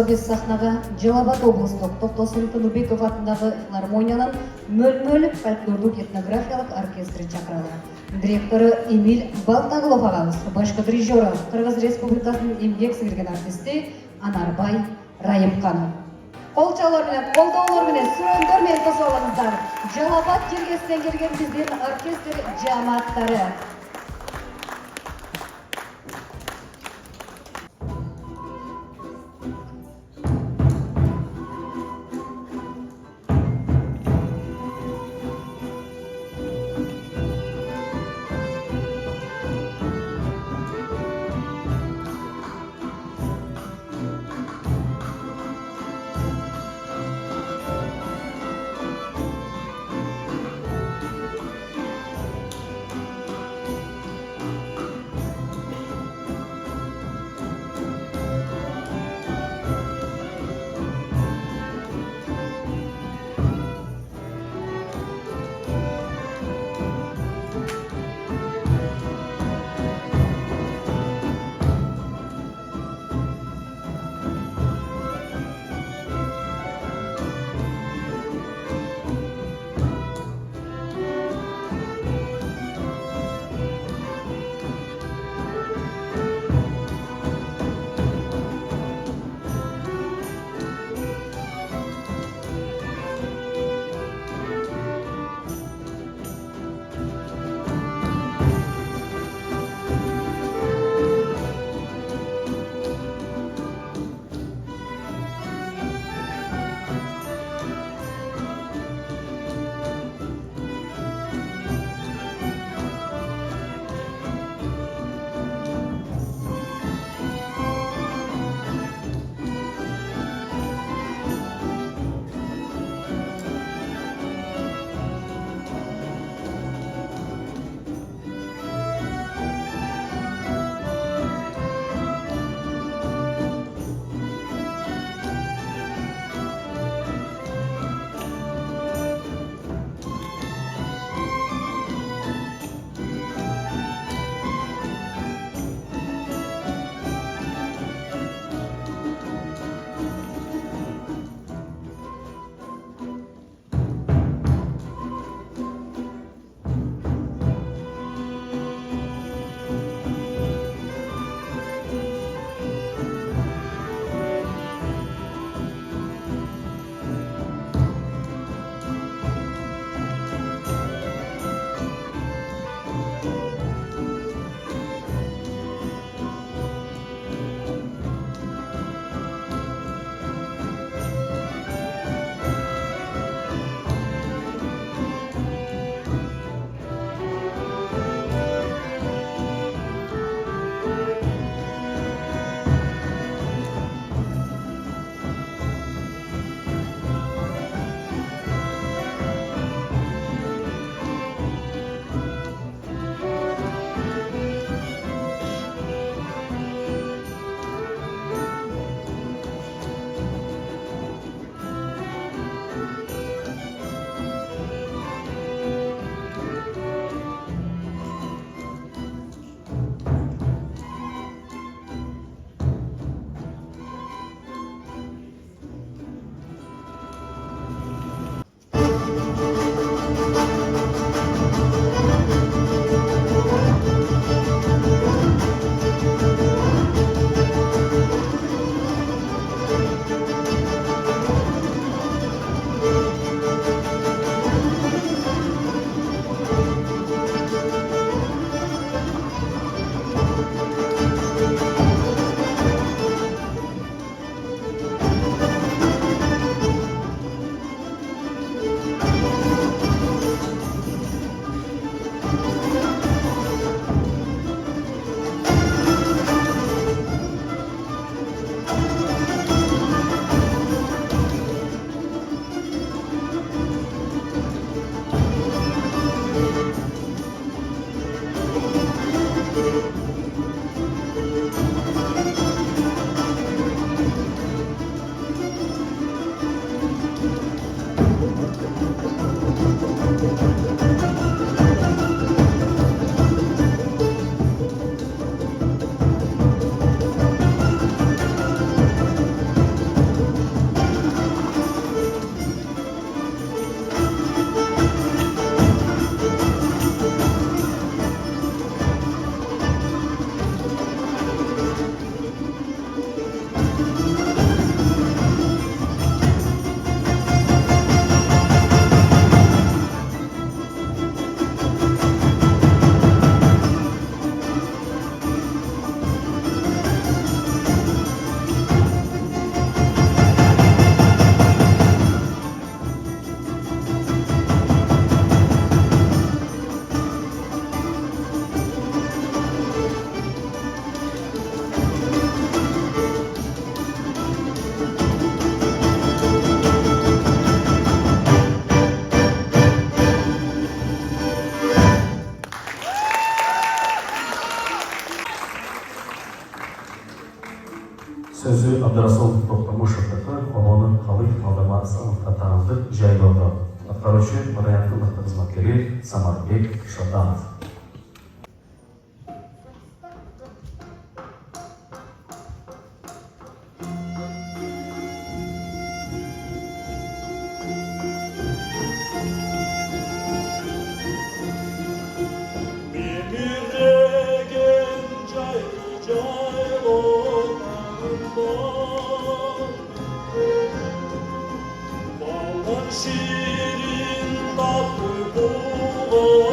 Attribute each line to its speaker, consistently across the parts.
Speaker 1: особес сахнаға Жалабат облыстық Тоқтосын Тыныбеков атындағы филармонияның мөл-мөл фольклорлық этнографиялық оркестрі чакыралы. Директоры Эмиль Балтағылов ағамыз, башқы дирижері Қырғыз Республикасының еңбек сіңірген артисті Анарбай Райымқанов. Қолчалар менен, қолдаулар менен, сүрөндер менен қосып алыңыздар. Жалабат жергесінен келген біздің оркестр жамааттары.
Speaker 2: Куркушевдagi Omonat Xoliq Aldama Asalovga taalluqli joylarda qutqaruvchi variantli xizmatkari Samarbek Shotanov.
Speaker 3: Şirin tatlı bulamadım.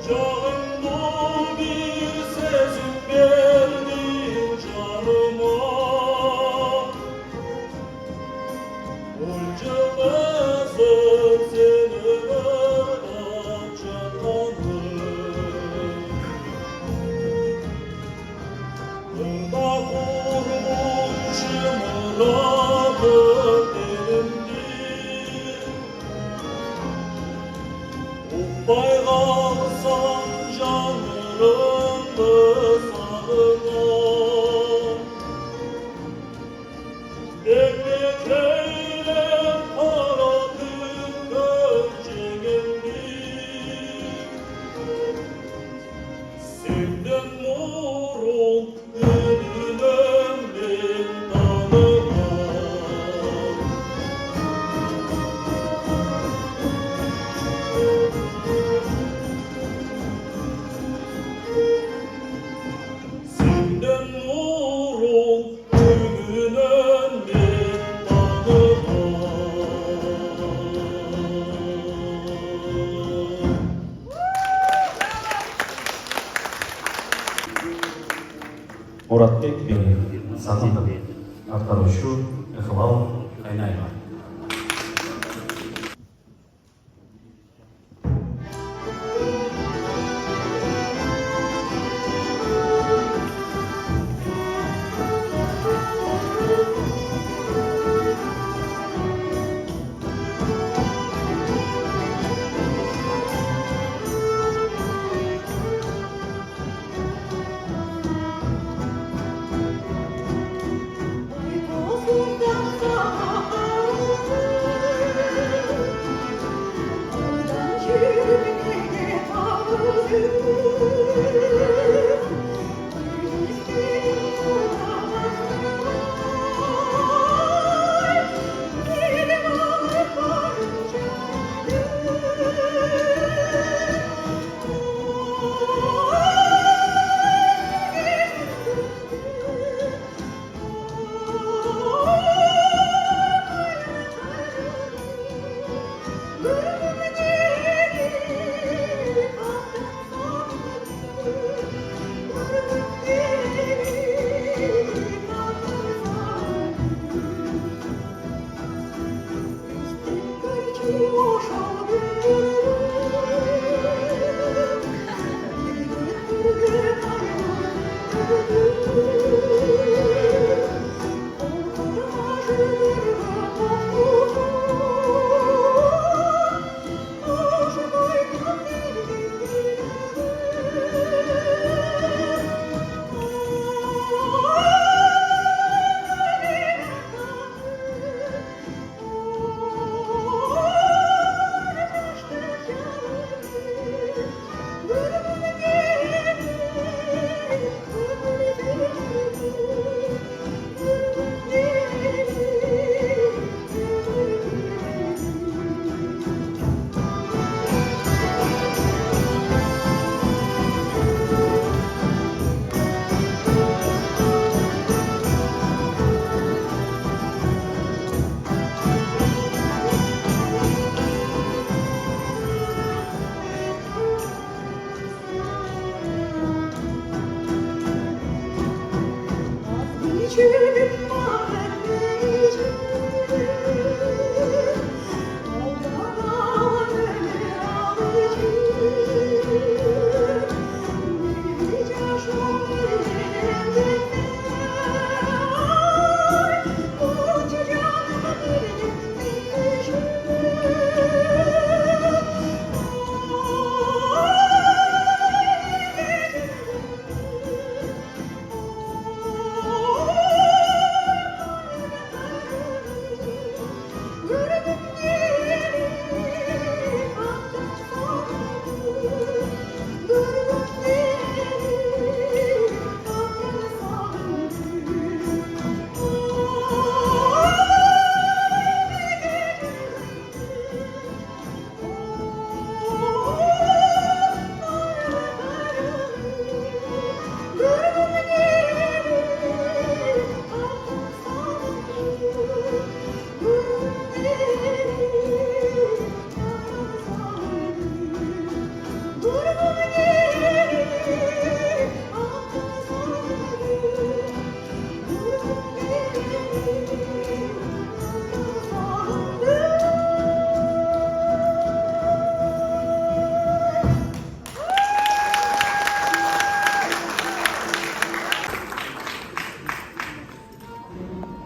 Speaker 3: Canımda bir sezim verdin canıma. Onca bezim seni açamadım. Burada kurmuşum rahat elimdir. Umbay kalsam canlarımı sağına. Ekmekleyim aradım ölçeğimdir. Sevdim nurun gönül ömrüm dağına. Sevdim nurun gönül ömrüm dağına.
Speaker 2: Muratbek Bey Satitov qutqaruvchi Iqbol Qaynayeva.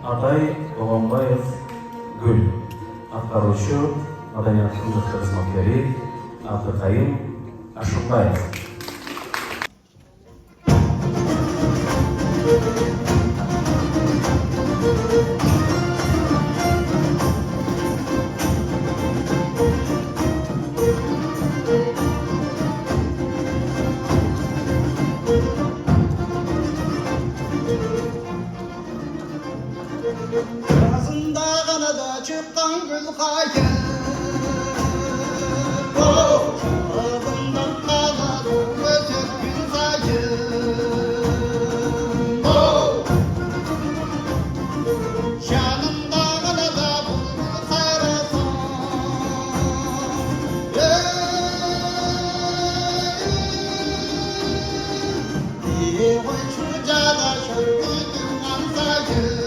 Speaker 2: Aday Doğanbayev Gül, atqaruchi madaniyat xizmatkari Abdukayım Ashurbayev.
Speaker 4: Yazında kanada çıkan gül kayın Ağzından kanadı ötüp gül kayın Şanında kanada bulgur kayrasın İyi koy şu cada şöpüdün ansayın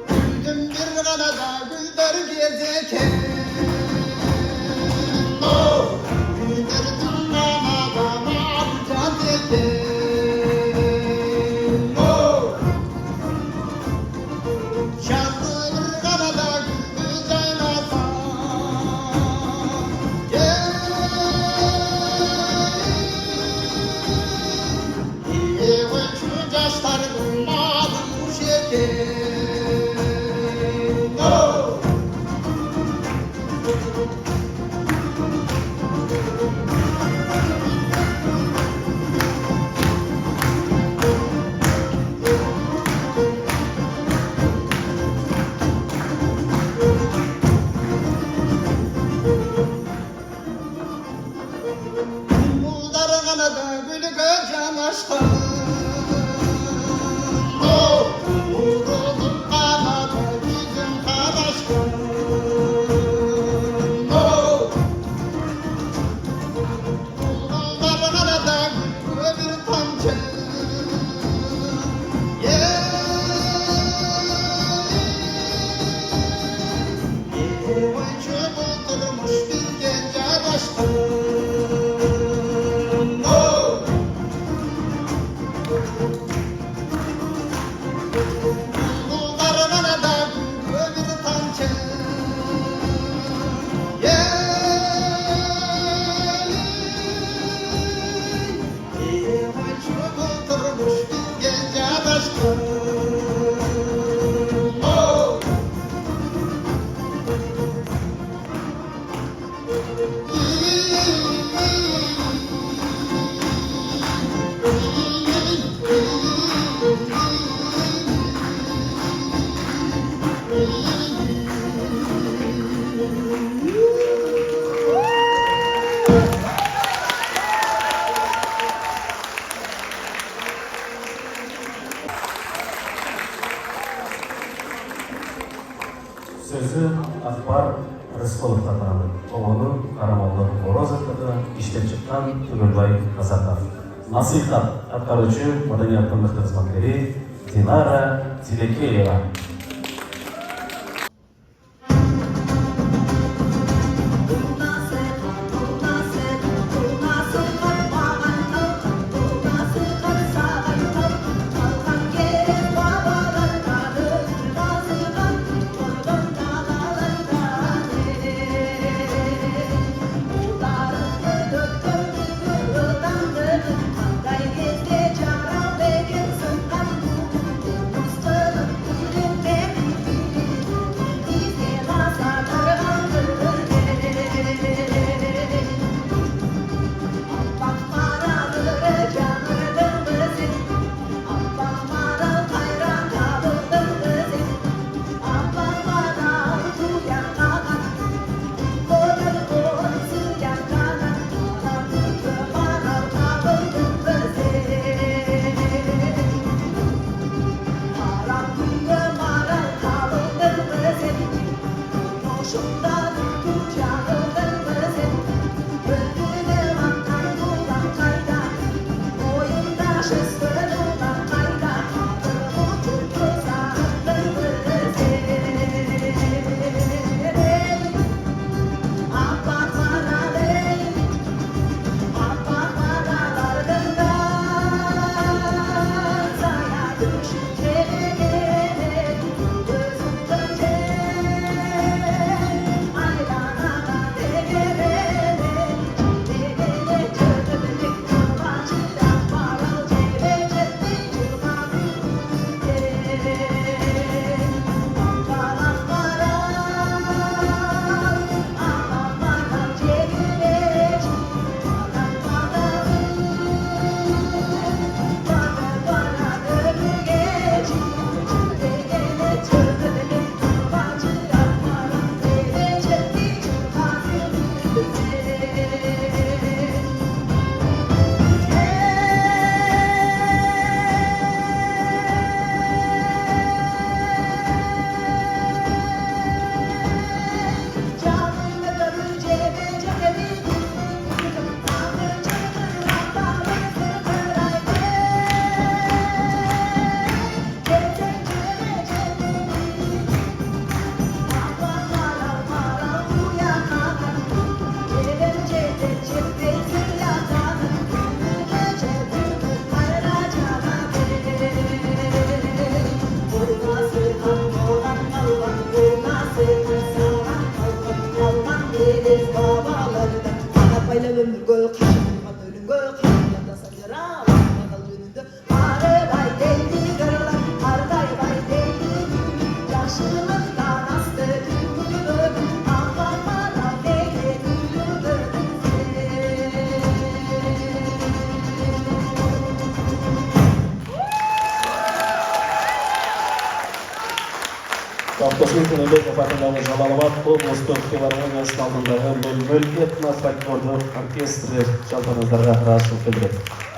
Speaker 4: Güldüm bir kanada güldür gezeken Güldürdüm kanada mağluca teken Şanlı bir kanada güldü caynasan İyi koy şu yaşların malum bu şeker Bulдар kanada gül göcan aşkım Vuruldum kanada bizim kan aşkım Bulgar kanada gül bir tamçı Yavaşça oturmuş bir gence aşkım Bulgar kanada gül bir tamçı Yavaşça oturmuş bir gence aşkım
Speaker 2: Sözü Akbar Rızqulov atandı. Onu Karamolla O'rozovda ishdan chiqqan Tugulbay Azatov. Nasihat atqaruchi madaniyat xizmatkari Dinara Tilekeyeva.
Speaker 5: Thank you.
Speaker 4: Dalından astı gülübül, ağlamana beni gülübül.
Speaker 5: Avtosun Kınıbek Afatınдағы Жалалабад облыстық филармониясының алдындағы мөлмөл этно-фольклорлық оркестрі жалпыңыздарға рахмет білдіреді.